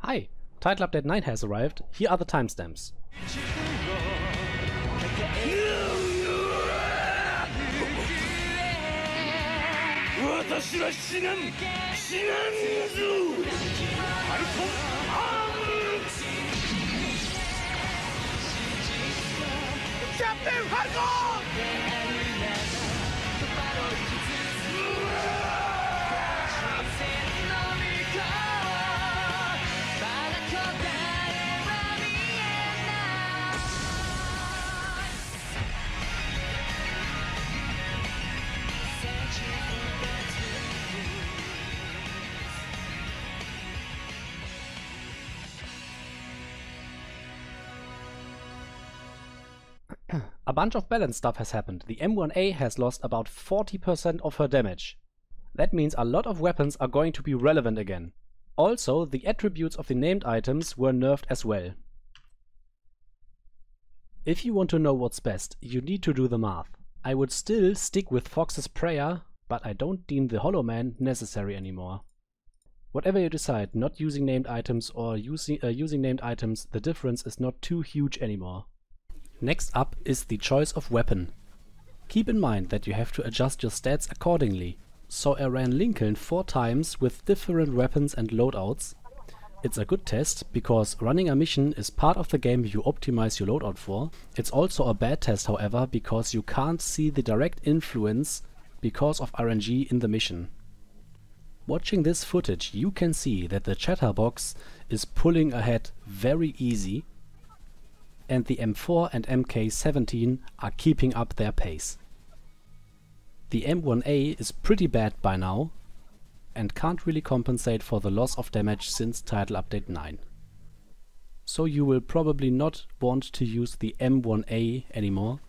Hi! Title Update 9 has arrived, here are the timestamps. A bunch of balance stuff has happened. The M1A has lost about 40% of her damage. That means a lot of weapons are going to be relevant again. Also, the attributes of the named items were nerfed as well. If you want to know what's best, you need to do the math. I would still stick with Fox's Prayer, but I don't deem the Hollow Man necessary anymore. Whatever you decide, not using named items or using named items, the difference is not too huge anymore. Next up is the choice of weapon. Keep in mind that you have to adjust your stats accordingly. So I ran Lincoln 4 times with different weapons and loadouts. It's a good test because running a mission is part of the game you optimize your loadout for. It's also a bad test, however, because you can't see the direct influence because of RNG in the mission. Watching this footage, you can see that the chatterbox is pulling ahead very easy, and the M4 and MK17 are keeping up their pace. The M1A is pretty bad by now and can't really compensate for the loss of damage since Title Update 9. So you will probably not want to use the M1A anymore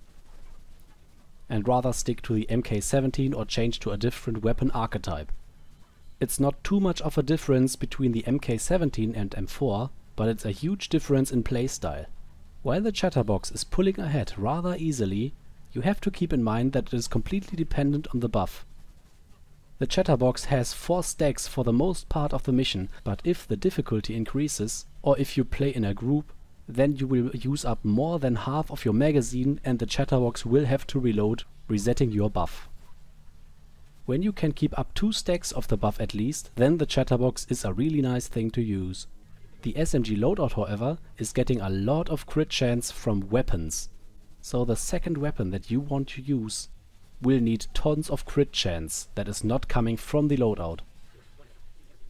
and rather stick to the MK17 or change to a different weapon archetype. It's not too much of a difference between the MK17 and M4, but it's a huge difference in playstyle. While the chatterbox is pulling ahead rather easily, you have to keep in mind that it is completely dependent on the buff. The chatterbox has 4 stacks for the most part of the mission, but if the difficulty increases, or if you play in a group, then you will use up more than half of your magazine and the chatterbox will have to reload, resetting your buff. When you can keep up 2 stacks of the buff at least, then the chatterbox is a really nice thing to use. The SMG loadout, however, is getting a lot of crit chance from weapons. So the second weapon that you want to use will need tons of crit chance that is not coming from the loadout.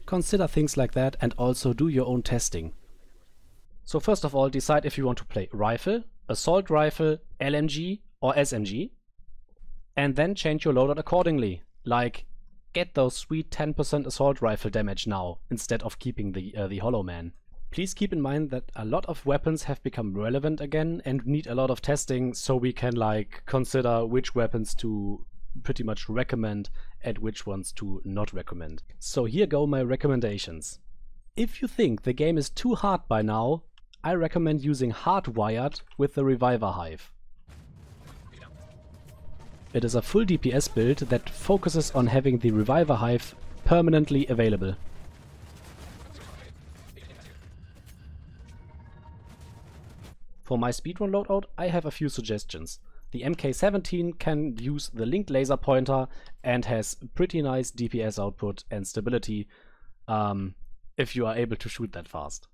Consider things like that and also do your own testing. So first of all, decide if you want to play rifle, assault rifle, LMG or SMG, and then change your loadout accordingly. Like, get those sweet 10% assault rifle damage now instead of keeping the Hollow Man. Please keep in mind that a lot of weapons have become relevant again and need a lot of testing, so we can consider which weapons to pretty much recommend and which ones to not recommend. So here go my recommendations. If you think the game is too hard by now, I recommend using Hardwired with the Reviver Hive. It is a full DPS build that focuses on having the Reviver Hive permanently available. For my speedrun loadout, I have a few suggestions. The MK17 can use the linked laser pointer and has pretty nice DPS output and stability if you are able to shoot that fast.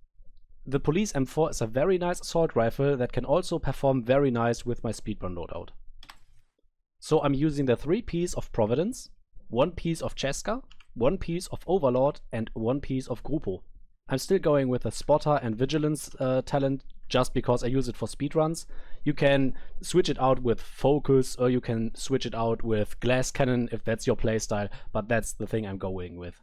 The Police M4 is a very nice assault rifle that can also perform very nice with my speedrun loadout. So I'm using the 3 piece of Providence, 1 piece of Cheska, 1 piece of Overlord and 1 piece of Grupo. I'm still going with a Spotter and Vigilance talent just because I use it for speedruns. You can switch it out with Focus or you can switch it out with Glass Cannon if that's your playstyle, but that's the thing I'm going with.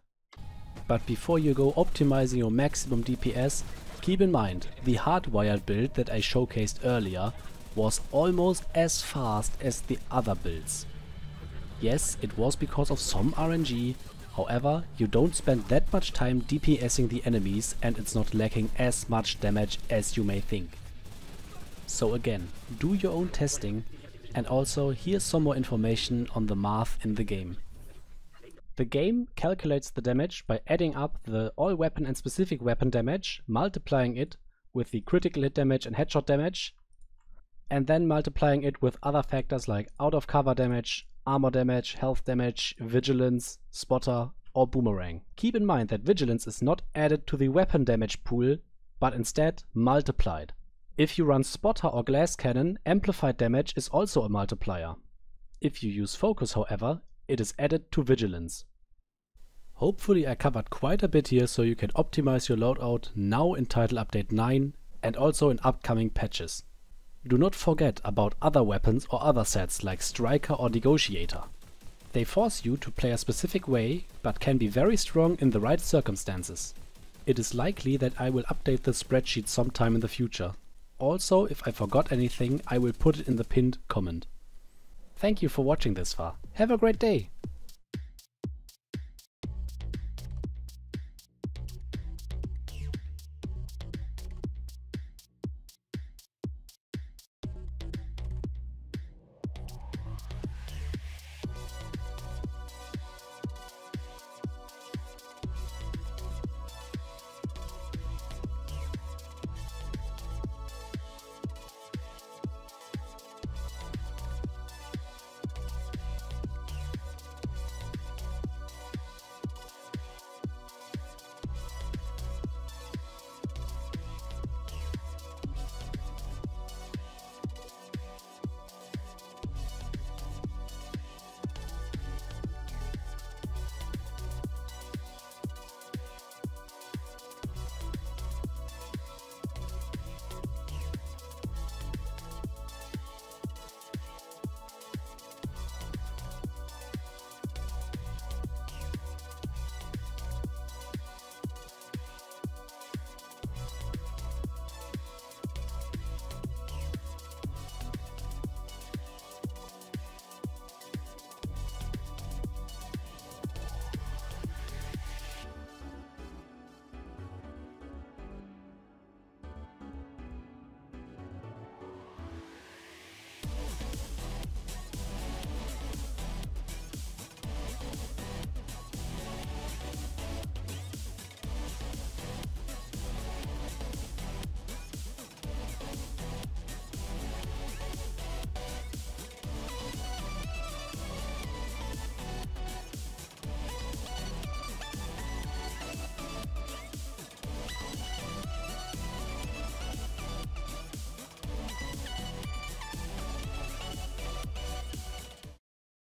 But before you go optimizing your maximum DPS, keep in mind the hardwired build that I showcased earlier was almost as fast as the other builds. Yes, it was because of some RNG, however, you don't spend that much time DPSing the enemies and it's not lacking as much damage as you may think. So again, do your own testing and also here's some more information on the math in the game. The game calculates the damage by adding up the all weapon and specific weapon damage, multiplying it with the critical hit damage and headshot damage, and then multiplying it with other factors like out of cover damage, armor damage, health damage, vigilance, spotter, or boomerang. Keep in mind that vigilance is not added to the weapon damage pool, but instead multiplied. If you run spotter or glass cannon, amplified damage is also a multiplier. If you use focus, however, it is added to vigilance. Hopefully I covered quite a bit here so you can optimize your loadout now in Title Update 9 and also in upcoming patches. Do not forget about other weapons or other sets like Striker or Negotiator. They force you to play a specific way, but can be very strong in the right circumstances. It is likely that I will update the spreadsheet sometime in the future. Also, if I forgot anything, I will put it in the pinned comment. Thank you for watching this far. Have a great day!